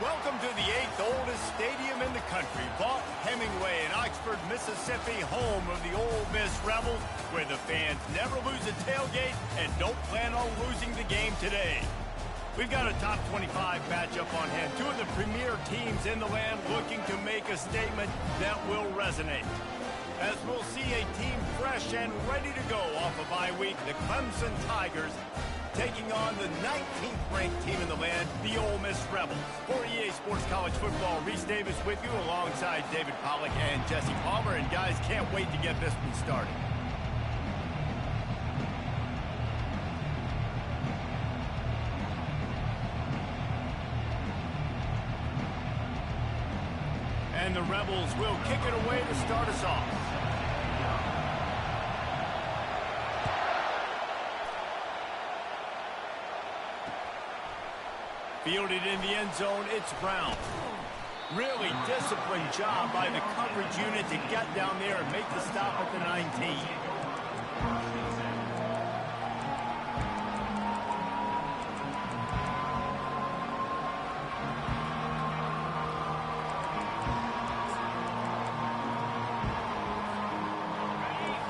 Welcome to the 8th oldest stadium in the country, Vaught Hemingway in Oxford, Mississippi, home of the Ole Miss Rebels, where the fans never lose a tailgate and don't plan on losing the game today. We've got a top 25 matchup on hand, two of the premier teams in the land looking to make a statement that will resonate. As we'll see a team fresh and ready to go off a bye week, the Clemson Tigers taking on the 19th ranked team in the land, the Ole Miss Rebels. For EA Sports College Football, Reese Davis with you alongside David Pollack and Jesse Palmer. And guys, can't wait to get this one started. And the Rebels will kick it away to start us off. Fielded in the end zone, it's Brown. Really disciplined job by the coverage unit to get down there and make the stop at the 19.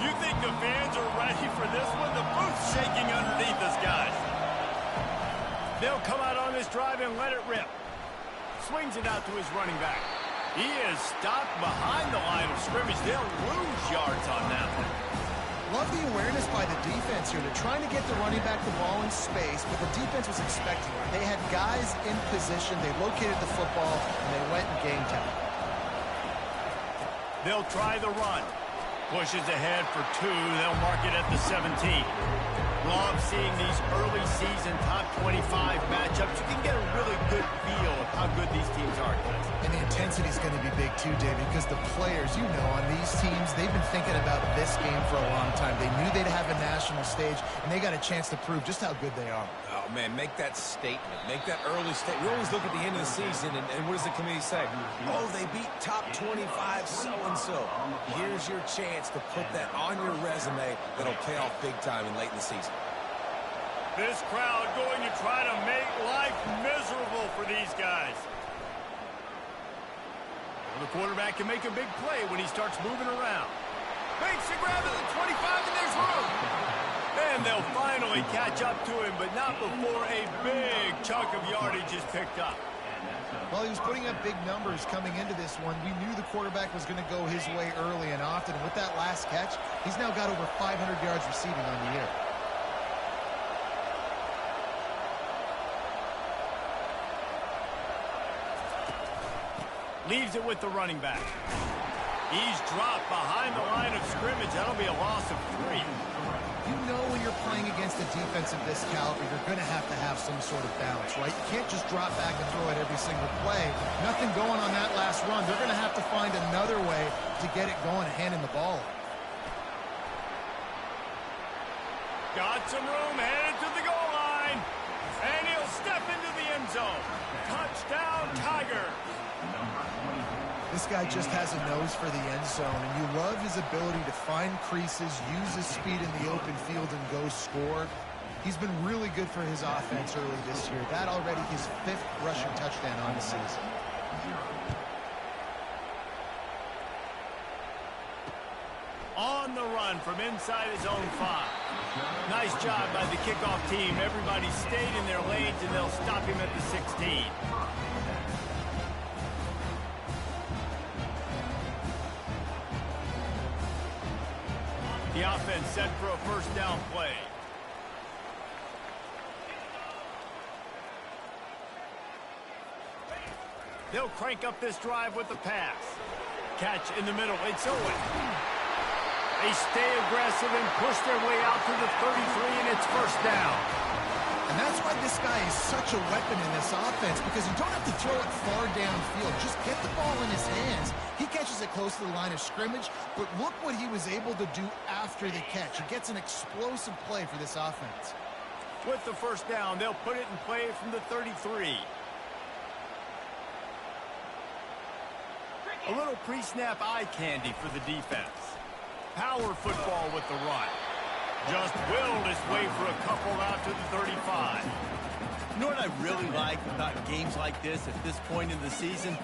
You think the fans are ready for this one? The booth's shaking underneath us, guys. They'll come out on this drive and let it rip. Swings it out to his running back. He is stopped behind the line of scrimmage. They'll lose yards on that one. Love the awareness by the defense here. They're trying to get the running back the ball in space, but the defense was expecting it. They had guys in position. They located the football, and they went and game time. They'll try the run. Pushes ahead for two. They'll mark it at the 17. Love seeing these early season top 25 matchups. You can get a really good feel of how good these teams are, guys. And the intensity is going to be big too, David, because the players, you know, on these teams, they've been thinking about this game for a long time. They knew they'd have a national stage, and they got a chance to prove just how good they are. Oh, man, make that statement. Make that early statement. We always look at the end of the season, and what does the committee say? Oh, they beat top 25 so-and-so. Here's your chance to put that on your resume that'll pay off big time in late in the season. This crowd going to try to make life miserable for these guys. The quarterback can make a big play when he starts moving around. Makes the grab at the 25, and there's room. And they'll finally catch up to him, but not before a big chunk of yardage is picked up. Well, he was putting up big numbers coming into this one. We knew the quarterback was going to go his way early and often. And with that last catch, he's now got over 500 yards receiving on the year. Leaves it with the running back. He's dropped behind the line of scrimmage. That'll be a loss of 3. You know when you're playing against a defense of this caliber, you're going to have some sort of bounce, right? You can't just drop back and throw it every single play. Nothing going on that last run. They're going to have to find another way to get it going and handing the ball. Got some room, headed to the goal line. And he'll step into the end zone. Touchdown, Tiger. This guy just has a nose for the end zone, and you love his ability to find creases, use his speed in the open field, and go score. He's been really good for his offense early this year. That already his 5th rushing touchdown on the season. On the run from inside his own 5. Nice job by the kickoff team. Everybody stayed in their lanes, and they'll stop him at the 16. The offense set for a first down play. They'll crank up this drive with the pass. Catch in the middle. It's Owen. They stay aggressive and push their way out to the 33, and it's first down. And that's why this guy is such a weapon in this offense, because you don't have to throw it far downfield. Just get the ball in his hands. He catches it close to the line of scrimmage, but look what he was able to do after the catch. He gets an explosive play for this offense. With the first down, they'll put it in play from the 33. A little pre-snap eye candy for the defense. Power football with the run. Just willed his way for a couple out to the 35. You know what I really like about games like this at this point in the season?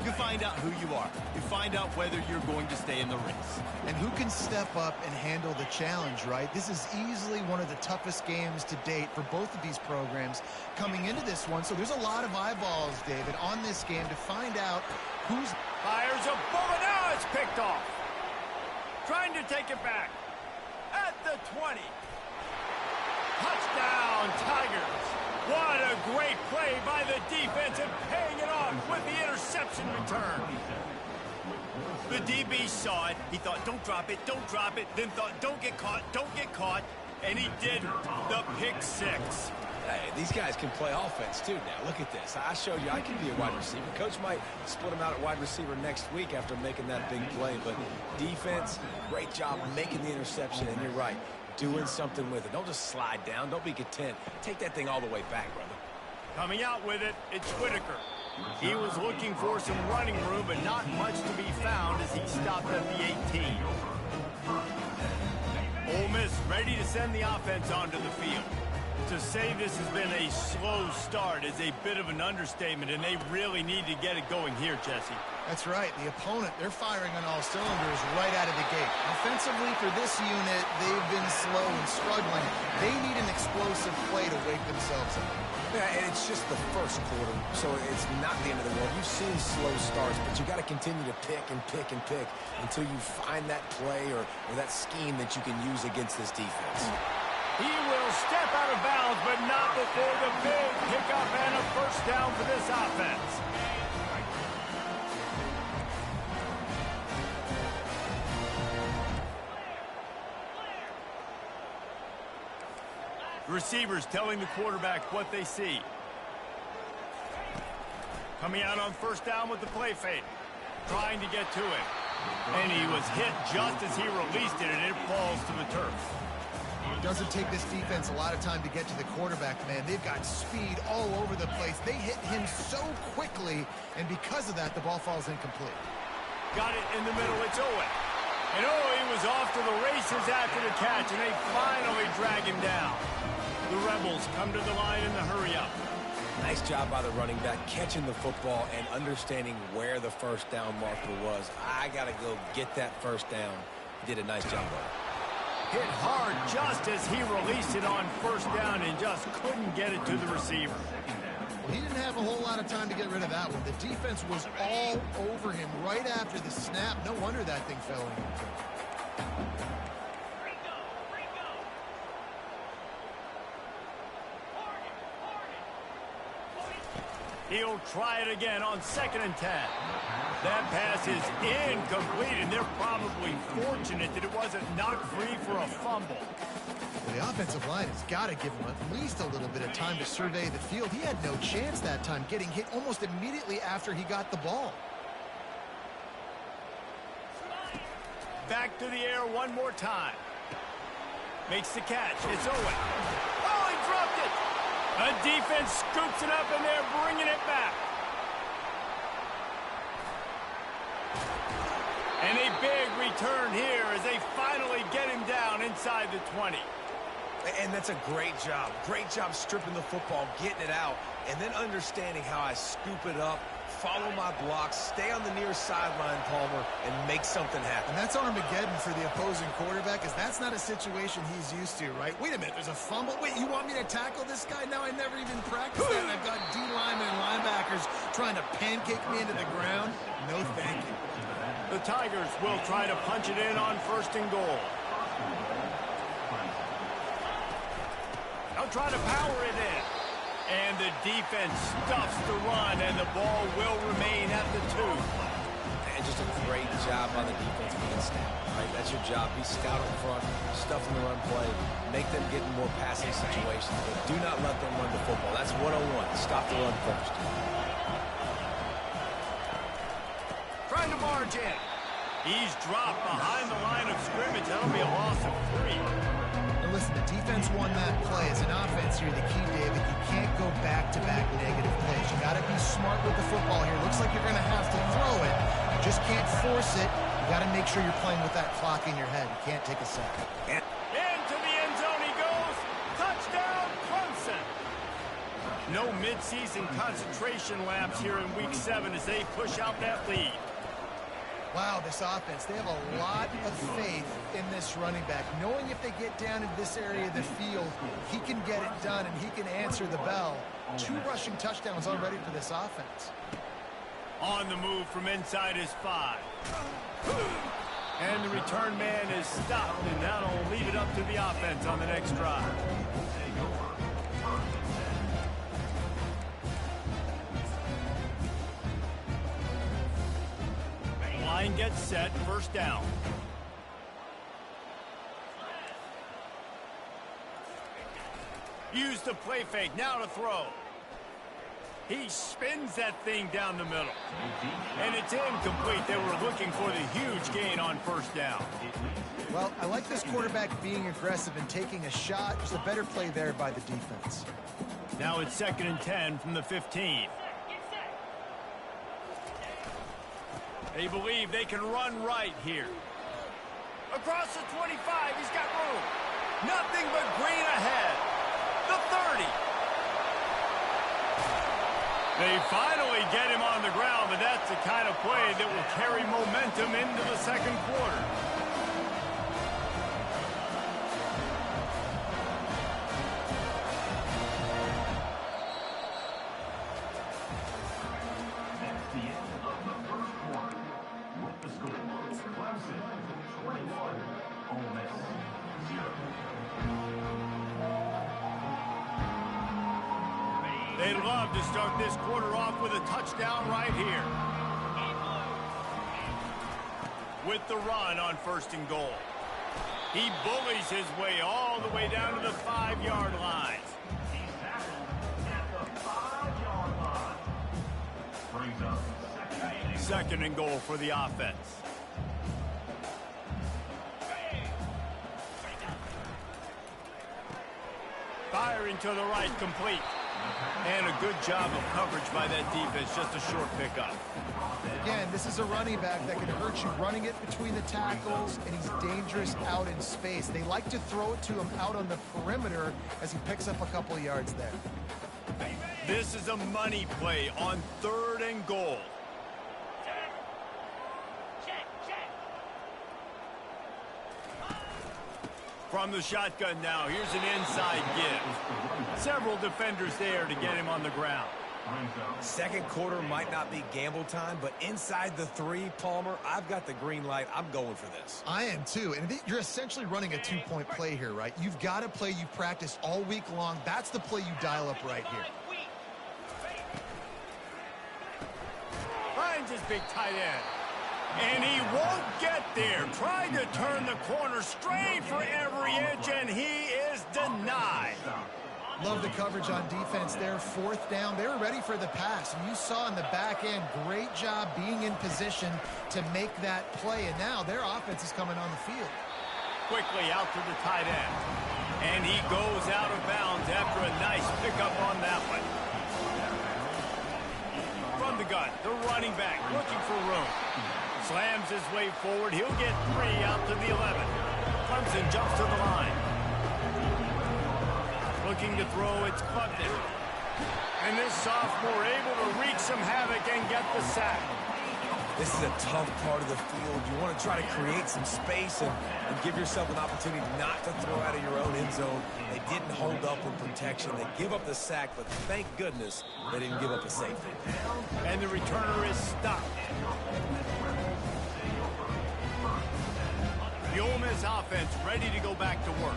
You find out who you are. You find out whether you're going to stay in the race. And who can step up and handle the challenge, right? This is easily one of the toughest games to date for both of these programs coming into this one. So there's a lot of eyeballs, David, on this game to find out who's... Fires a bullet. Now it's picked off. Trying to take it back. At the 20. Touchdown, Tigers. What a great play by the defense and paying it off with the interception return. The DB saw it. He thought, don't drop it, don't drop it. Then thought, don't get caught. And he did the pick six. Hey, these guys can play offense, too, now. Look at this. I showed you I can be a wide receiver. Coach might split him out at wide receiver next week after making that big play. But defense, great job making the interception. And you're right, doing something with it. Don't just slide down. Don't be content. Take that thing all the way back, brother. Coming out with it, it's Whitaker. He was looking for some running room, but not much to be found as he stopped at the 18. Ole Miss ready to send the offense onto the field. To say this has been a slow start is a bit of an understatement, and they really need to get it going here, Jesse. That's right. The opponent, they're firing on all cylinders right out of the gate. Offensively, for this unit, they've been slow and struggling. They need an explosive play to wake themselves up. Yeah, and it's just the first quarter, so it's not the end of the world. You've seen slow starts, but you got to continue to pick and pick and pick until you find that play or that scheme that you can use against this defense. He will step out of bounds, but not before the big pickup and a first down for this offense. Receivers telling the quarterback what they see. Coming out on first down with the play fake. Trying to get to it. And he was hit just as he released it, and it falls to the turf. It doesn't take this defense a lot of time to get to the quarterback, man. They've got speed all over the place. They hit him so quickly, and because of that, the ball falls incomplete. Got it in the middle. It's Owen. And he was off to the races after the catch, and they finally drag him down. The Rebels come to the line in the hurry-up. Nice job by the running back, catching the football and understanding where the first down marker was. I got to go get that first down. He did a nice job of it. Hit hard just as he released it on first down and just couldn't get it to the receiver. Well, he didn't have a whole lot of time to get rid of that one. The defense was all over him right after the snap. No wonder that thing fell in. He'll try it again on 2nd and 10. That pass is incomplete, and they're probably fortunate that it wasn't knocked free for a fumble. Well, the offensive line has got to give him at least a little bit of time to survey the field. He had no chance that time, getting hit almost immediately after he got the ball. Back to the air one more time. Makes the catch. It's Owen. Oh, he dropped it. A defense scoops it up, and they're bringing it back. And a big return here as they finally get him down inside the 20. And that's a great job. Great job stripping the football, getting it out, and then understanding how I scoop it up, follow my blocks, stay on the near sideline, Palmer, and make something happen. And that's Armageddon for the opposing quarterback, because that's not a situation he's used to, right? Wait a minute, there's a fumble. Wait, you want me to tackle this guy? Now I never even practiced that, and I've got D-linemen and linebackers trying to pancake me into the ground. No, thank you. The Tigers will try to punch it in on 1st and goal. They'll try to power it in. And the defense stuffs the run, and the ball will remain at the 2. And just a great job by the defense being stout. Right? That's your job. Be stout up front, stuff in the run play, make them get in more passing situations, but do not let them run the football. That's 101. Stop the run first. Trying to march in. He's dropped behind the line of scrimmage. That'll be a loss of 3. Now listen, the defense won that play. As an offense here, the key, David, you can't go back-to-back negative plays. You got to be smart with the football here. Looks like you're going to have to throw it. You just can't force it. You got to make sure you're playing with that clock in your head. You can't take a sack. Into the end No midseason concentration laps here in Week 7 as they push out that lead. Wow, this offense, they have a lot of faith in this running back, knowing if they get down into this area of the field, he can get it done and he can answer the bell. 2 rushing touchdowns already for this offense. On the move from inside his 5. And the return man is stopped, and that'll leave it up to the offense on the next drive. Line gets set, first down. Use the play fake, now to throw. He spins that thing down the middle. And it's incomplete. They were looking for the huge gain on first down. Well, I like this quarterback being aggressive and taking a shot. Just a better play there by the defense. Now it's 2nd and 10 from the 15. They believe they can run right here. Across the 25, he's got room. Nothing but green ahead. The 30. They finally get him on the ground, but that's the kind of play that will carry momentum into the second quarter. That's the end of the first quarter. With the score, Clemson 21, Ole Miss 0. They'd love to start this quarter off with a touchdown right here. With the run on 1st and goal. He bullies his way all the way down to the 5-yard line. He's tackled at the 5-yard line. Brings up 2nd and goal for the offense. Firing to the right, complete. And a good job of coverage by that defense, just a short pickup. Again, this is a running back that can hurt you running it between the tackles, and he's dangerous out in space. They like to throw it to him out on the perimeter as he picks up a couple of yards there. This is a money play on 3rd and goal. From the shotgun now, here's an inside give. Several defenders there to get him on the ground. Second quarter might not be gamble time, but inside the 3, Palmer, I've got the green light. I'm going for this. I am too, and you're essentially running a 2-point play here, right? You've got a play you practice all week long. That's the play you dial up right here. Finds his big tight end. And he won't get there. Trying to turn the corner straight for every inch, and he is denied. Love the coverage on defense there. 4th down. They were ready for the pass. And you saw in the back end, great job being in position to make that play. And now their offense is coming on the field. Quickly out to the tight end. And he goes out of bounds after a nice pickup on that one. From the gun, the running back looking for room. Slams his way forward. He'll get 3 out to the 11. Clemson jumps to the line. Looking to throw, it's Clemson. And this sophomore able to wreak some havoc and get the sack. This is a tough part of the field. You want to try to create some space and give yourself an opportunity not to throw out of your own end zone. They didn't hold up in protection. They give up the sack, but thank goodness they didn't give up a safety. And the returner is stopped. The Ole Miss offense ready to go back to work.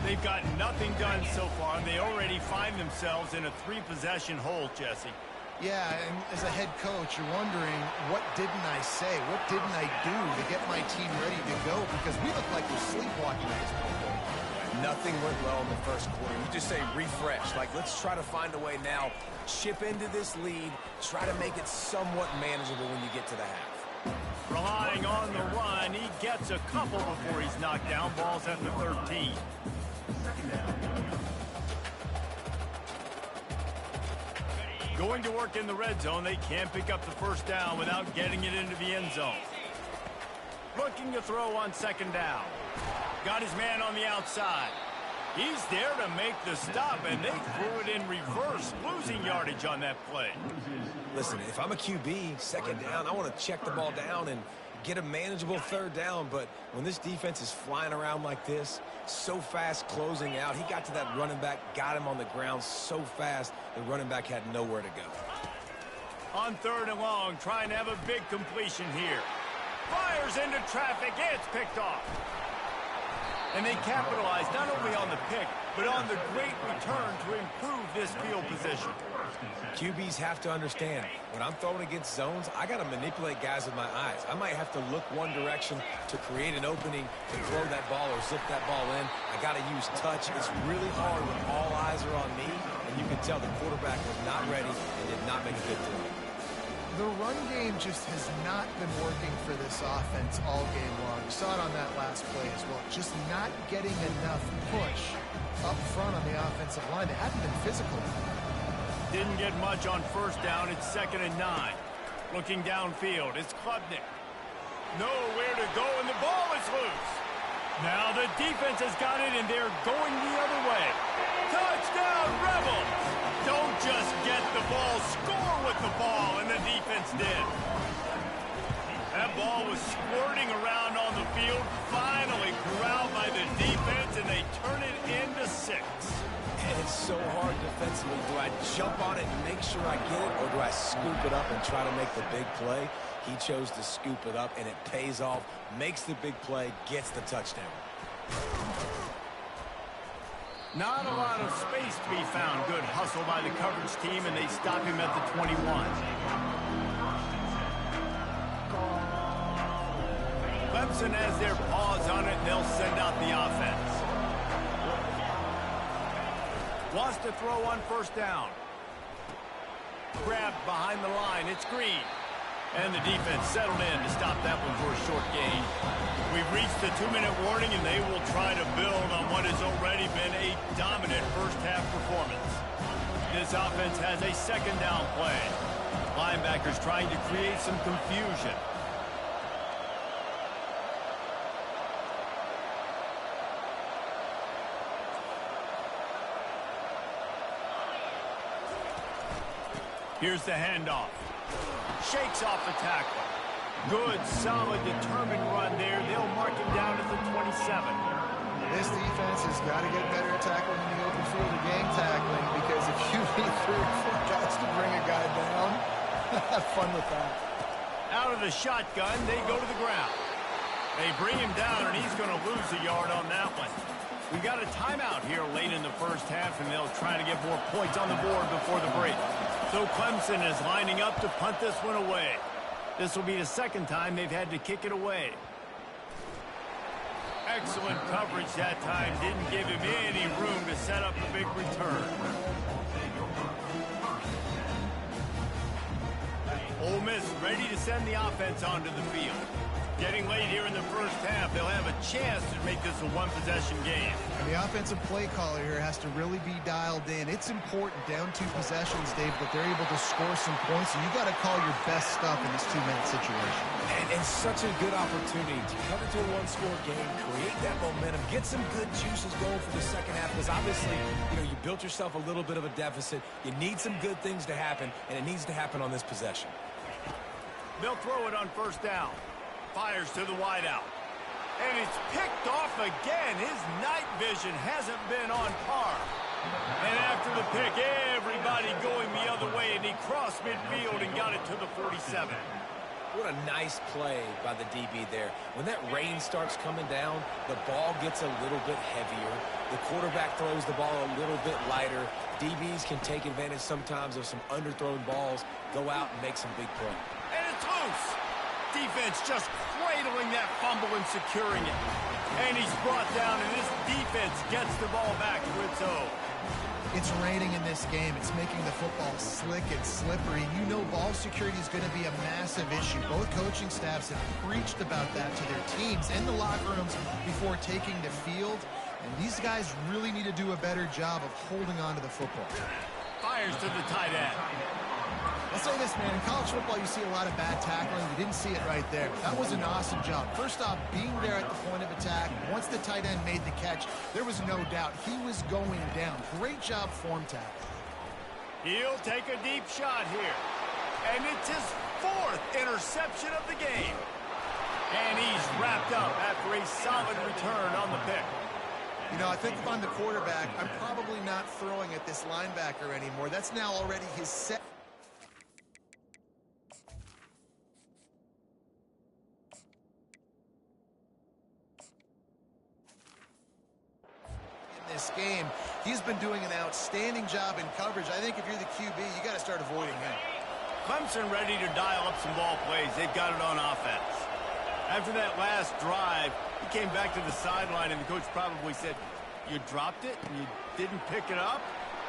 They've got nothing done so far, and they already find themselves in a 3-possession hole, Jesse. Yeah, and as a head coach, you're wondering, what didn't I say? What didn't I do to get my team ready to go? Because we look like we're sleepwalking at this point. Nothing went well in the first quarter. You just say refresh. Like, let's try to find a way now. Chip into this lead. Try to make it somewhat manageable when you get to the half. Relying on the run, he gets a couple before he's knocked down. Ball's at the 13. Going to work in the red zone, they can't pick up the first down without getting it into the end zone. Looking to throw on 2nd down. Got his man on the outside. He's there to make the stop, and they threw it in reverse, losing yardage on that play. Listen, if I'm a QB, second down, I want to check the ball down and get a manageable third down. But when this defense is flying around like this, so fast closing out, he got to that running back, got him on the ground so fast, the running back had nowhere to go. On 3rd and long, trying to have a big completion here. Fires into traffic, it's picked off. And they capitalize not only on the pick, but on the great return to improve this field position. QBs have to understand, when I'm throwing against zones, I got to manipulate guys with my eyes. I might have to look one direction to create an opening to throw that ball or zip that ball in. I got to use touch. It's really hard when all eyes are on me, and you can tell the quarterback was not ready and did not make a good throw. The run game just has not been working for this offense all game long. You saw it on that last play as well. Just not getting enough push up front on the offensive line. They haven't been physical. Didn't get much on 1st down. It's 2nd and 9. Looking downfield, it's Klubnik. Nowhere to go, and the ball is loose. Now the defense has got it, and they're going the other way. Touchdown, Rebels! Don't just get the ball, score with the ball, and the defense did. That ball was squirting around on the field, finally corralled by the defense, and they turn it into 6. And it's so hard defensively. Do I jump on it and make sure I get it, or do I scoop it up and try to make the big play? He chose to scoop it up, and it pays off, makes the big play, gets the touchdown. Not a lot of space to be found. Good hustle by the coverage team, and they stop him at the 21. Clemson has their paws on it, and they'll send out the offense. Wants to throw on 1st down. Grabbed behind the line. It's Green. And the defense settled in to stop that one for a short gain. We've reached the 2-minute warning, and they will try to build on what has already been a dominant first-half performance. This offense has a 2nd down play. Linebackers trying to create some confusion. Here's the handoff. Shakes off the tackle. Good, solid, determined run there. They'll mark him down at the 27. This defense has got to get better at tackling in the open field or gang tackling, because if you need 3 or 4 guys to bring a guy down, have fun with that. Out of the shotgun, they go to the ground. They bring him down, and he's going to lose a yard on that one. We've got a timeout here late in the first half, and they'll try to get more points on the board before the break. So Clemson is lining up to punt this one away. This will be the 2nd time they've had to kick it away. Excellent coverage that time. Didn't give him any room to set up a big return. Ole Miss ready to send the offense onto the field. Getting late here in the first half, they'll have a chance to make this a one-possession game. And the offensive play caller here has to really be dialed in. It's important down 2 possessions, Dave, that they're able to score some points. So you got to call your best stuff in this 2-minute situation. And such a good opportunity to come into a one-score game, create that momentum, get some good juices going for the second half, because obviously, you built yourself a little bit of a deficit. You need some good things to happen, and it needs to happen on this possession. They'll throw it on 1st down. Fires to the wideout. And it's picked off again. His night vision hasn't been on par. And after the pick, everybody going the other way, and he crossed midfield and got it to the 47. What a nice play by the DB there. When that rain starts coming down, the ball gets a little bit heavier. The quarterback throws the ball a little bit lighter. DBs can take advantage sometimes of some underthrown balls, go out and make some big plays. And it's loose. Defense just cradling that fumble and securing it. And he's brought down, and this defense gets the ball back to its own. It's raining in this game. It's making the football slick and slippery. You know ball security is going to be a massive issue. Both coaching staffs have preached about that to their teams in the locker rooms before taking the field. And these guys really need to do a better job of holding on to the football. Fires to the tight end. I'll say this, man. In college football, you see a lot of bad tackling. You didn't see it right there. That was an awesome job. First off, being there at the point of attack. Once the tight end made the catch, there was no doubt he was going down. Great job form tackle. He'll take a deep shot here. And it's his 4th interception of the game. And he's wrapped up after a solid return on the pick. You know, I think if I'm the quarterback, I'm probably not throwing at this linebacker anymore. That's now already his set. In this game, he's been doing an outstanding job in coverage. I think if you're the QB, you got to start avoiding him. Clemson ready to dial up some ball plays. They've got it on offense. After that last drive, he came back to the sideline, and the coach probably said, "You dropped it and you didn't pick it up?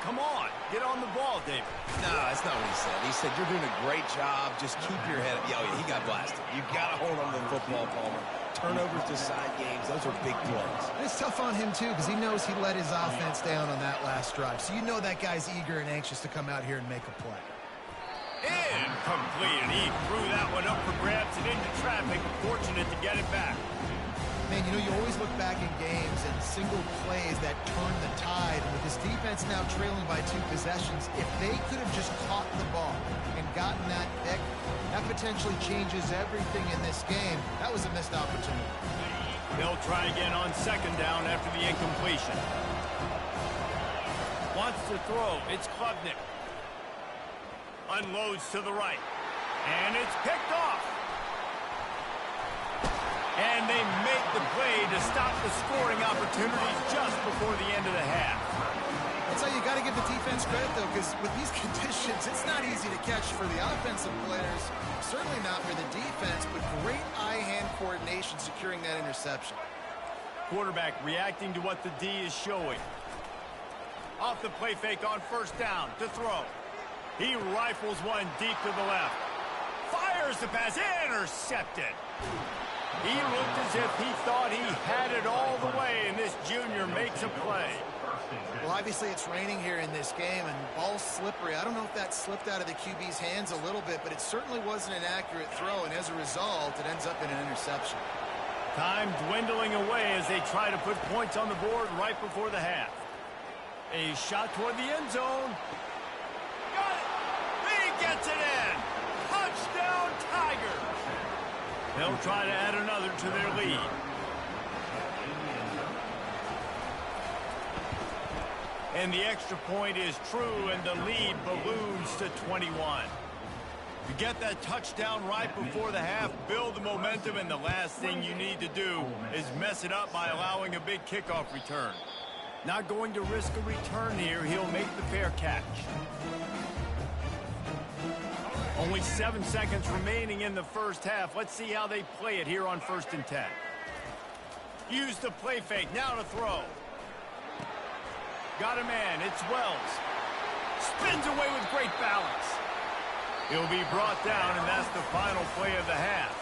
Come on, get on the ball, David." No, that's not what he said. He said, "You're doing a great job. Just keep your head up." Yeah, he got blasted. You got to hold on to the football, Palmer. Turnovers decide games. Those are big plays. And it's tough on him, too, because he knows he let his offense down on that last drive. So you know that guy's eager and anxious to come out here and make a play. Incomplete, and he threw that one up for grabs and into traffic. Fortunate to get it back. Man, you know, you always look back in games and single plays that turn the tide. And with this defense now trailing by 2 possessions, if they could have just caught the ball and gotten that pick, that potentially changes everything in this game. That was a missed opportunity. They'll try again on 2nd down after the incompletion. Wants to throw. It's Klubnik. Unloads to the right. And it's picked off. And they make the play to stop the scoring opportunities just before the end of the half. That's how you got to give the defense credit, though, because with these conditions, it's not easy to catch for the offensive players. Certainly not for the defense, but great eye-hand coordination securing that interception. Quarterback reacting to what the D is showing. Off the play fake on 1st down to throw. He rifles one deep to the left. Fires the pass. Intercepted. He looked as if he thought he had it all the way, and this junior makes a play. Well, obviously it's raining here in this game, and ball's slippery. I don't know if that slipped out of the QB's hands a little bit, but it certainly wasn't an accurate throw, and as a result, it ends up in an interception. Time dwindling away as they try to put points on the board right before the half. A shot toward the end zone. Got it! He gets it in! Touchdown, Tigers! They'll try to add another to their lead. And the extra point is true, and the lead balloons to 21. You get that touchdown right before the half, build the momentum, and the last thing you need to do is mess it up by allowing a big kickoff return. Not going to risk a return here. He'll make the fair catch. Only 7 seconds remaining in the first half. Let's see how they play it here on 1st and 10. Use the play fake. Now to throw. Got a man. It's Wells. Spins away with great balance. He'll be brought down, and that's the final play of the half.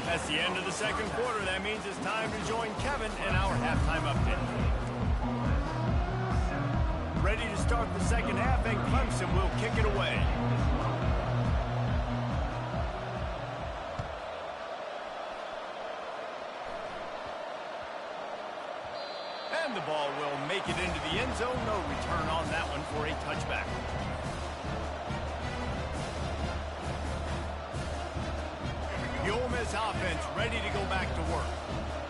That's the end of the 2nd quarter. That means it's time to join Kevin in our halftime update. Ready to start the 2nd half, and Clemson will kick it away. And the ball will make it into the end zone. No return on that one for a touchback. The Ole Miss offense ready to go back to work.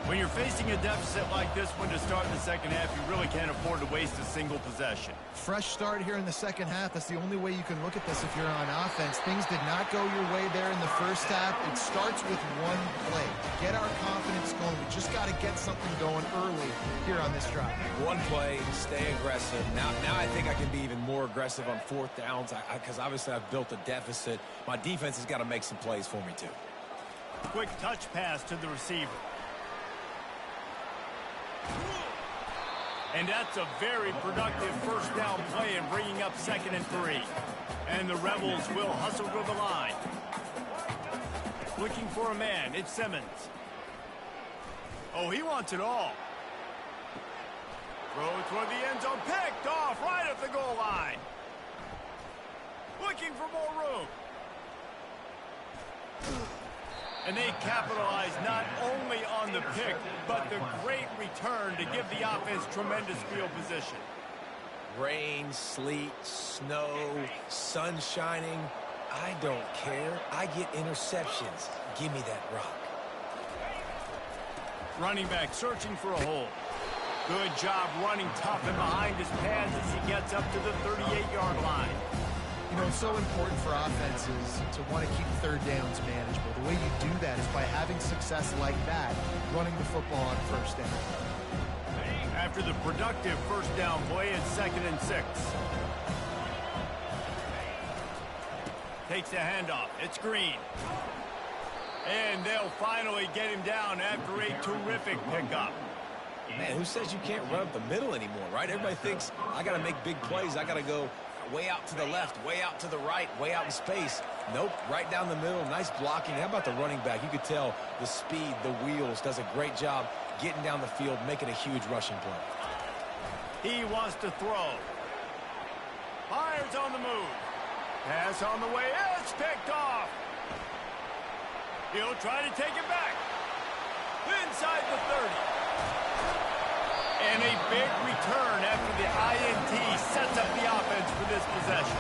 When you're facing a deficit like this one to start the 2nd half, you really can't afford to waste a single possession. Fresh start here in the 2nd half. That's the only way you can look at this if you're on offense. Things did not go your way there in the 1st half. It starts with one play. Get our confidence going. We just got to get something going early here on this drive. One play, stay aggressive. Now I think I can be even more aggressive on 4th downs because obviously I've built a deficit. My defense has got to make some plays for me too. Quick touch pass to the receiver. And that's a very productive 1st down play and bringing up 2nd and 3. And the Rebels will hustle to the line. Looking for a man. It's Simmons. Oh, he wants it all. Throw toward the end zone. Picked off right at the goal line. Looking for more room. And they capitalize not only on the pick, but the great return to give the offense tremendous field position. Rain, sleet, snow, sun shining. I don't care. I get interceptions. Give me that rock. Running back searching for a hole. Good job running tough and behind his pads as he gets up to the 38-yard line. You know, it's so important for offenses to want to keep third downs manageable. The way you do that is by having success like that, running the football on first down. After the productive first down play, it's 2nd and 6. Takes the handoff. It's Green. And they'll finally get him down after a terrific pickup. Man, who says you can't run up the middle anymore, right? Everybody thinks, I got to make big plays. I got to go way out to the left, way out to the right, way out in space. Nope, right down the middle. Nice blocking. How about the running back? You could tell the speed, the wheels, does a great job getting down the field, making a huge rushing play. He wants to throw. Fires on the move. Pass on the way. It's picked off. He'll try to take it back. Inside the 30. And a big return after the INT sets up the offense for this possession.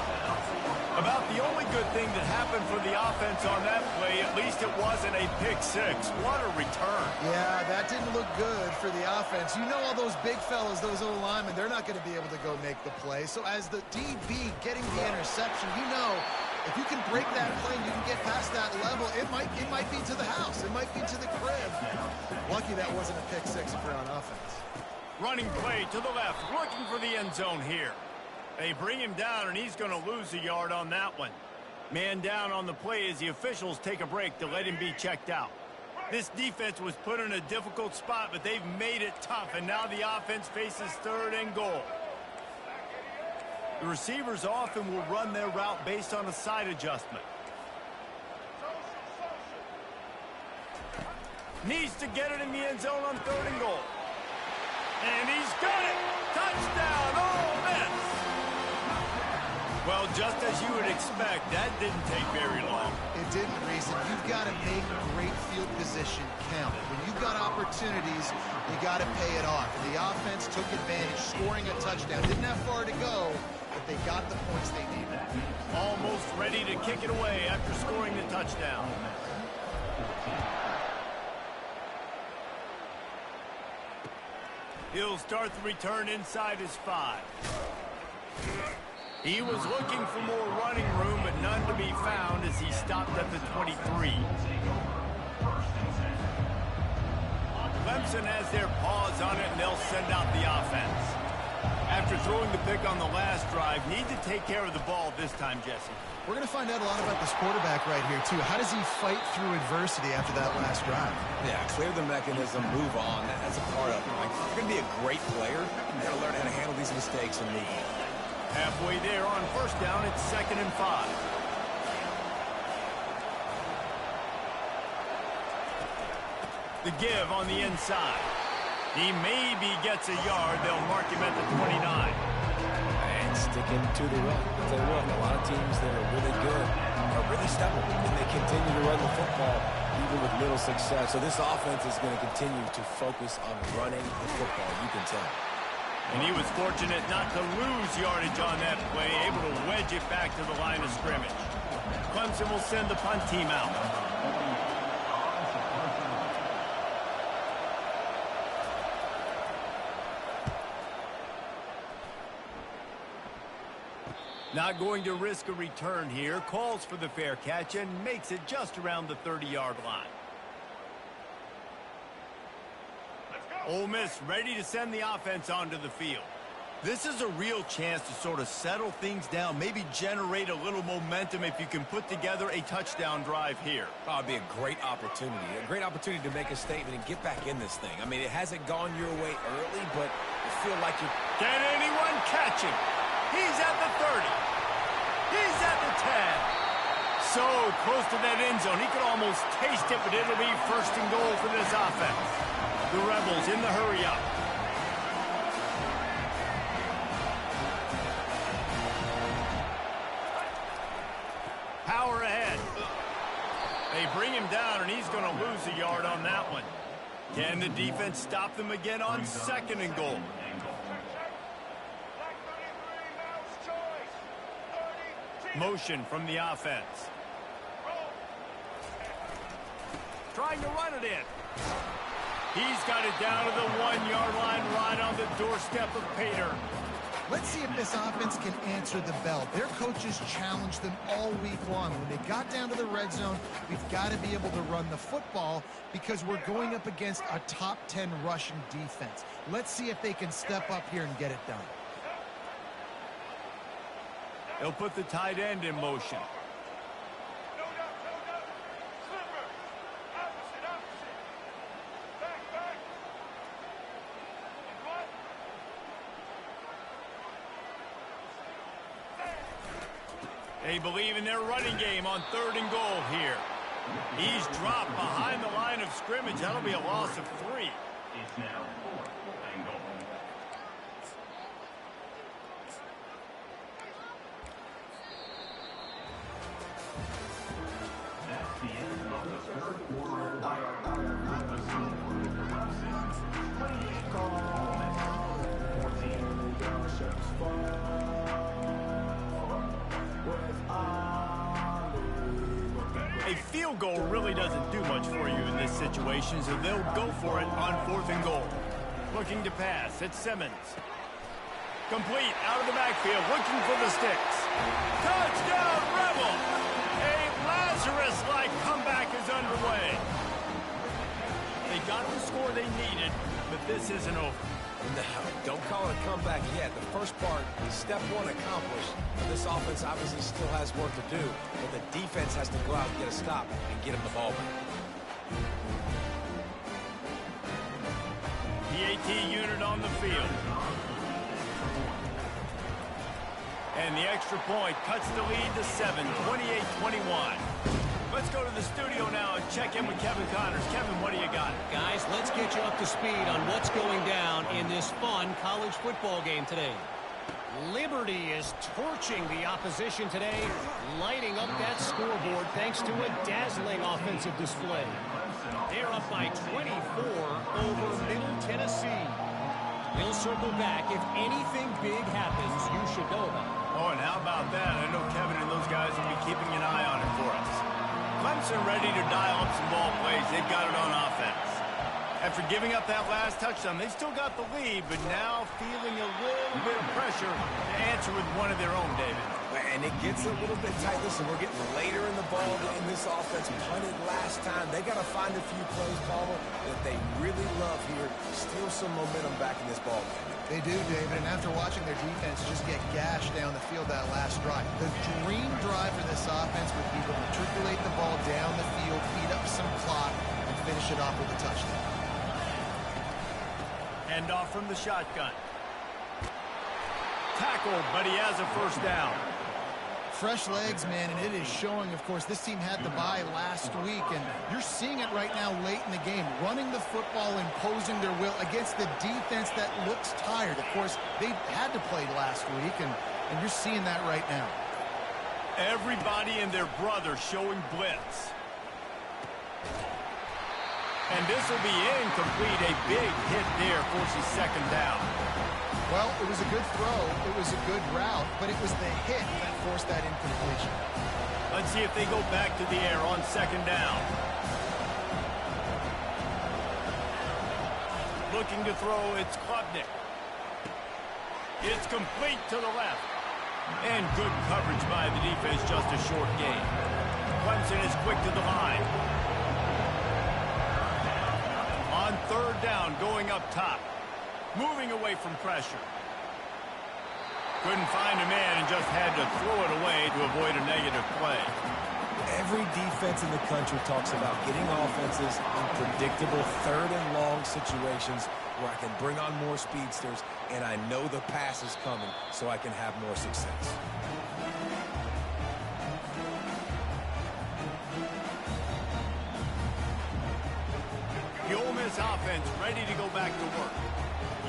About the only good thing that happened for the offense on that play, at least it wasn't a pick six. What a return. Yeah, that didn't look good for the offense. You know all those big fellas, those O-linemen, they're not going to be able to go make the play. So as the DB getting the interception, you know if you can break that play and you can get past that level, it might be to the house. It might be to the crib. Lucky that wasn't a pick six if you're on offense. Running play to the left, looking for the end zone here. They bring him down, and he's going to lose a yard on that one. Man down on the play as the officials take a break to let him be checked out. This defense was put in a difficult spot, but they've made it tough, and now the offense faces 3rd and goal. The receivers often will run their route based on a side adjustment. Needs to get it in the end zone on 3rd and goal. And he's got it! Touchdown, Ole Miss! Well, just as you would expect, that didn't take very long. It didn't, Reason. You've got to make great field position count. When you've got opportunities, you got to pay it off. And the offense took advantage, scoring a touchdown. Didn't have far to go, but they got the points they needed. Almost ready to kick it away after scoring the touchdown. He'll start the return inside his 5. He was looking for more running room, but none to be found as he stopped at the 23. Clemson has their paws on it, and they'll send out the offense. After throwing the pick on the last drive, need to take care of the ball this time, Jesse. We're going to find out a lot about this quarterback right here, too. How does he fight through adversity after that last drive? Yeah, clear the mechanism, move on. That's a part of it. Like, if you're going to be a great player, you got to learn how to handle these mistakes and move on. Halfway there on first down, it's 2nd and 5. The give on the inside. He maybe gets a yard. They'll mark him at the 29. And sticking to the run. I'll tell you what, a lot of teams that are really good are really stubborn, and they continue to run the football even with little success. So this offense is going to continue to focus on running the football. You can tell. And he was fortunate not to lose yardage on that play, able to wedge it back to the line of scrimmage. Clemson will send the punt team out. Not going to risk a return here. Calls for the fair catch and makes it just around the 30-yard line. Ole Miss ready to send the offense onto the field. This is a real chance to sort of settle things down, maybe generate a little momentum if you can put together a touchdown drive here. Oh, it'd be a great opportunity to make a statement and get back in this thing. I mean, it hasn't gone your way early, but you feel like you... Can anyone catch him? He's at the 30. He's at the 10. So close to that end zone. He could almost taste it, but it'll be 1st and goal for this offense. The Rebels in the hurry up. Power ahead. They and he's going to lose a yard on that one. Can the defense stop them again on 2nd and goal? Motion from the offense. Trying to run it in. He's got it down to the 1-yard line, right on the doorstep of Pater. Let's see if this offense can answer the bell. Their coaches challenged them all week long. When they got down to the red zone, we've got to be able to run the football because we're going up against a top 10 Russian defense. Let's see if they can step up here and get it done. They'll put the tight end in motion. They believe in their running game on 3rd and goal here. He's dropped behind the line of scrimmage. That'll be a loss of 3. It's now 4th and goal. That's the end of the 3rd quarter. With the score, Clemson 28, Ole Miss 14. A field goal really doesn't do much for you in this situation, so they'll go for it on 4th and goal. Looking to pass, it's Simmons. Complete, out of the backfield, looking for the sticks. Touchdown, Rebel! A Lazarus-like comeback is underway. They got the score they needed, but this isn't over. No, don't call it a comeback yet. The first part is step 1 accomplished. This offense obviously still has work to do, but the defense has to go out and get a stop and get him the ball back. PAT unit on the field. And the extra point cuts the lead to 7, 28-21. Let's go to the studio now and check in with Kevin Connors. Kevin, what do you got? Guys, let's get you up to speed on what's going down in this fun college football game today. Liberty is torching the opposition today, lighting up that scoreboard thanks to a dazzling offensive display. They're up by 24 over Middle Tennessee. We'll circle back if anything big happens you should know about. Oh, and how about that? I know Kevin and those guys will be keeping an eye on it for us. Clemson ready to dial up some ball plays. They've got it on offense. After giving up that last touchdown, they still got the lead, but now feeling a little bit of pressure to answer with one of their own, David. And it gets a little bit tight. Listen, we're getting later in the ball game. This offense punted last time. They got to find a few plays, Palmer, that they really love here. Steal some momentum back in this ball game. They do, David, and after watching their defense just get gashed down the field that last drive, the dream drive for this offense would be to matriculate the ball down the field, eat up some clock, and finish it off with a touchdown. Hand off from the shotgun. Tackled, but he has a first down. Fresh legs, man, and it is showing, of course, this team had the bye last week, and you're seeing it right now late in the game, running the football, imposing their will against the defense that looks tired. Of course, they had to play last week, and you're seeing that right now. Everybody and their brother showing blitz. And this will be incomplete. A big hit there forces 2nd down. Well, it was a good throw, it was a good route, but it was the hit that forced that incompletion. Let's see if they go back to the air on 2nd down. Looking to throw, it's Klubnik. It's complete to the left. And good coverage by the defense, just a short gain. Clemson is quick to the line. On 3rd down, going up top. Moving away from pressure. Couldn't find a man and just had to throw it away to avoid a negative play. Every defense in the country talks about getting offenses in predictable 3rd and long situations where I can bring on more speedsters and I know the pass is coming so I can have more success. The Ole Miss offense ready to go back to work.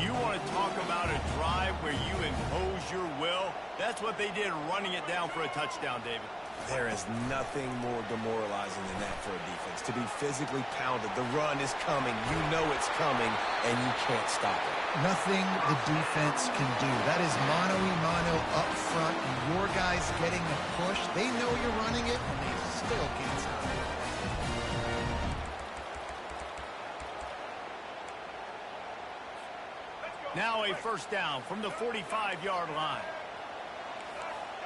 You want to talk about a drive where you impose your will? That's what they did, running it down for a touchdown, David. There is nothing more demoralizing than that for a defense, to be physically pounded. The run is coming. You know it's coming, and you can't stop it. Nothing the defense can do. That is mano-a-mano up front, and your guys getting the push. They know you're running it, and they still can't stop it. Now a first down from the 45-yard line.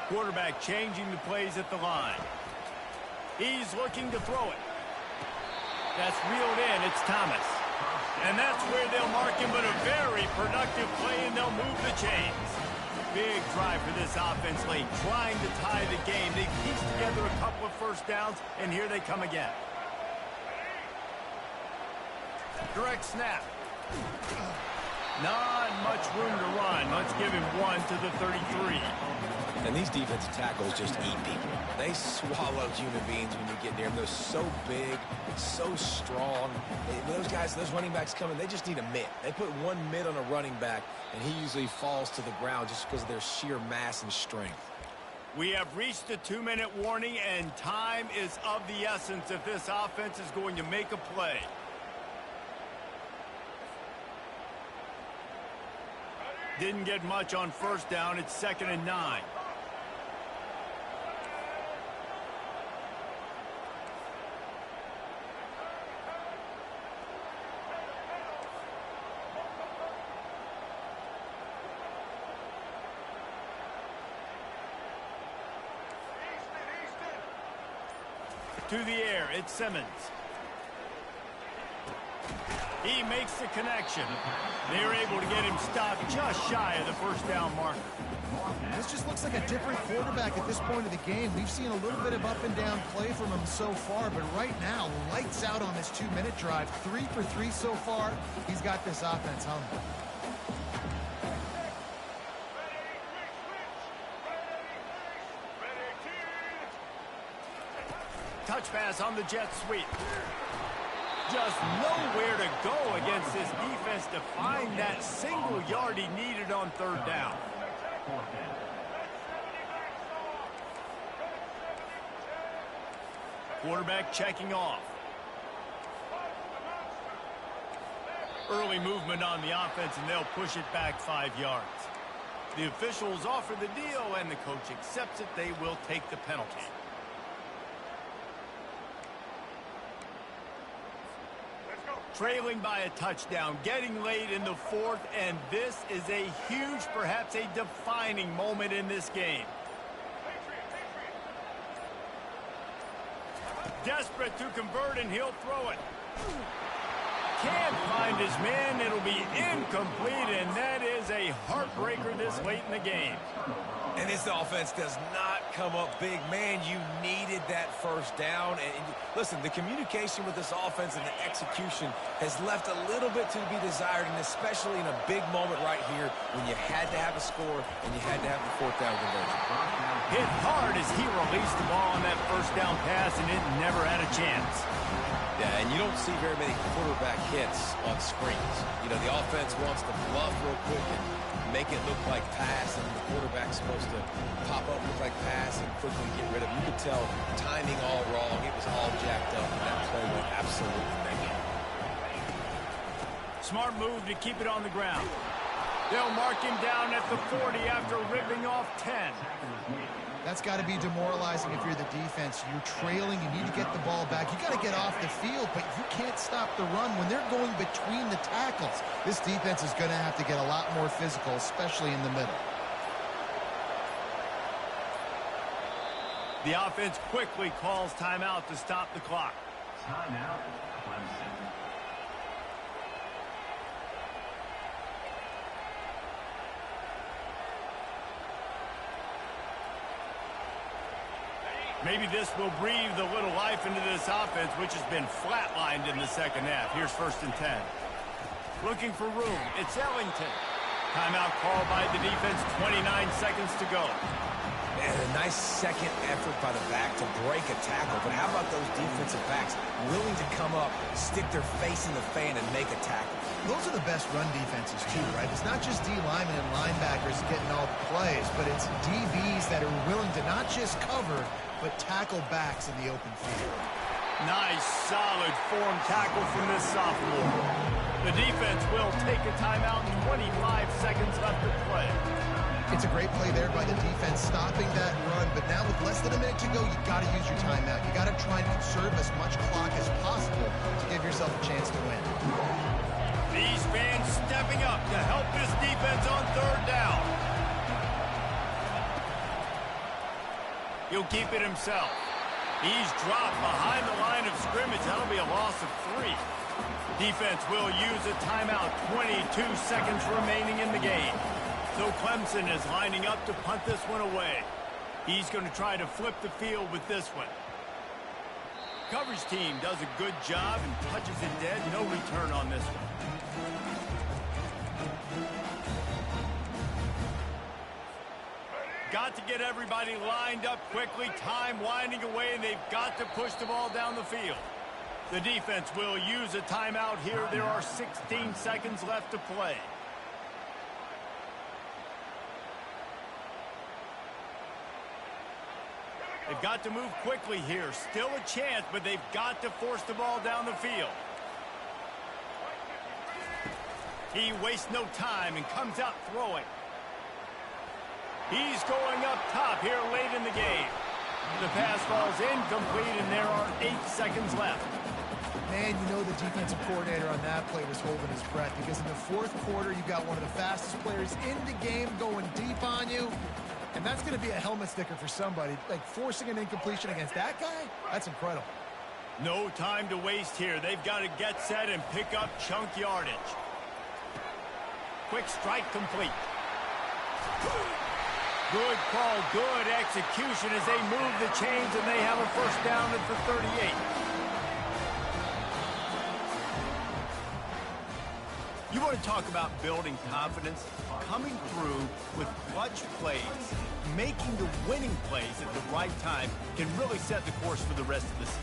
Quarterback changing the plays at the line. He's looking to throw it. That's reeled in. It's Thomas. And that's where they'll mark him, but a very productive play, and they'll move the chains. Big drive for this offense late, trying to tie the game. They pieced together a couple of first downs, and here they come again. Direct snap. Not much room to run. Let's give him one to the 33. And these defensive tackles just eat people. They swallow human beings when you get near them. They're so big, so strong. When those guys, those running backs come in, they just need a mid. They put one mid on a running back, and he usually falls to the ground just because of their sheer mass and strength. We have reached the 2-minute warning, and time is of the essence if this offense is going to make a play. Didn't get much on first down. It's 2nd and 9. To the air, it's Simmons. He makes the connection. They're able to get him stopped just shy of the first down marker. This just looks like a different quarterback at this point of the game. We've seen a little bit of up and down play from him so far, but right now, lights out on this 2-minute drive. 3 for 3 so far. He's got this offense humming. Touch pass on the jet sweep. Just nowhere to go against this defense to find that single yard he needed on third down. Quarterback checking off. Early movement on the offense, and they'll push it back 5 yards. The officials offer the deal, and the coach accepts it. They will take the penalty. Trailing by a touchdown, getting late in the fourth, and this is a huge, perhaps a defining moment in this game. Desperate to convert, and he'll throw it. Can't find his man. It'll be incomplete, and that is a heartbreaker this late in the game. And this offense does not come up big. Man, you needed that first down. And listen, the communication with this offense and the execution has left a little bit to be desired, and especially in a big moment right here when you had to have a score and you had to have the fourth down conversion. Hit hard as he released the ball on that first down pass, and it never had a chance. Yeah, and you don't see very many quarterback hits on screens. You know, the offense wants to bluff real quick and make it look like pass, and the quarterback's supposed to pop up, look like pass, and quickly get rid of it. You could tell timing all wrong. It was all jacked up, and that play went absolutely negative. Smart move to keep it on the ground. They'll mark him down at the 40 after ripping off 10. That's got to be demoralizing if you're the defense. You're trailing. You need to get the ball back. You got to get off the field, but you can't stop the run when they're going between the tackles. This defense is going to have to get a lot more physical, especially in the middle. The offense quickly calls timeout to stop the clock. Timeout, Clemson. Maybe this will breathe a little life into this offense, which has been flatlined in the second half. Here's 1st and 10. Looking for room. It's Ellington. Timeout called by the defense. 29 seconds to go. Man, a nice second effort by the back to break a tackle. But how about those defensive backs willing to come up, stick their face in the fan, and make a tackle? Those are the best run defenses, too, right? It's not just D linemen and linemen linebackers getting all the plays, but it's DBs that are willing to not just cover, but tackle backs in the open field. Nice, solid form tackle from this sophomore. The defense will take a timeout, 25 seconds left to play. It's a great play there by the defense, stopping that run, but now with less than a minute to go, you got to use your timeout. You got to try and conserve as much clock as possible to give yourself a chance to win. These fans stepping up to help this defense on third down. He'll keep it himself. He's dropped behind the line of scrimmage. That'll be a loss of 3. Defense will use a timeout. 22 seconds remaining in the game. So Clemson is lining up to punt this one away. He's going to try to flip the field with this one. Coverage team does a good job and touches it dead. No return on this one. Got to get everybody lined up quickly. Time winding away, and they've got to push the ball down the field. The defense will use a timeout here. There are 16 seconds left to play. They've got to move quickly here. Still a chance, but they've got to force the ball down the field. He wastes no time and comes out throwing. He's going up top here late in the game. The pass falls incomplete, and there are 8 seconds left. Man, you know the defensive coordinator on that play was holding his breath, because in the fourth quarter, you got one of the fastest players in the game going deep on you. And that's going to be a helmet sticker for somebody. Like, forcing an incompletion against that guy, that's incredible. No time to waste here. They've got to get set and pick up chunk yardage. Quick strike complete. Good call, good execution as they move the chains, and they have a first down at the 38. You want to talk about building confidence? Coming through with clutch plays, making the winning plays at the right time can really set the course for the rest of the season.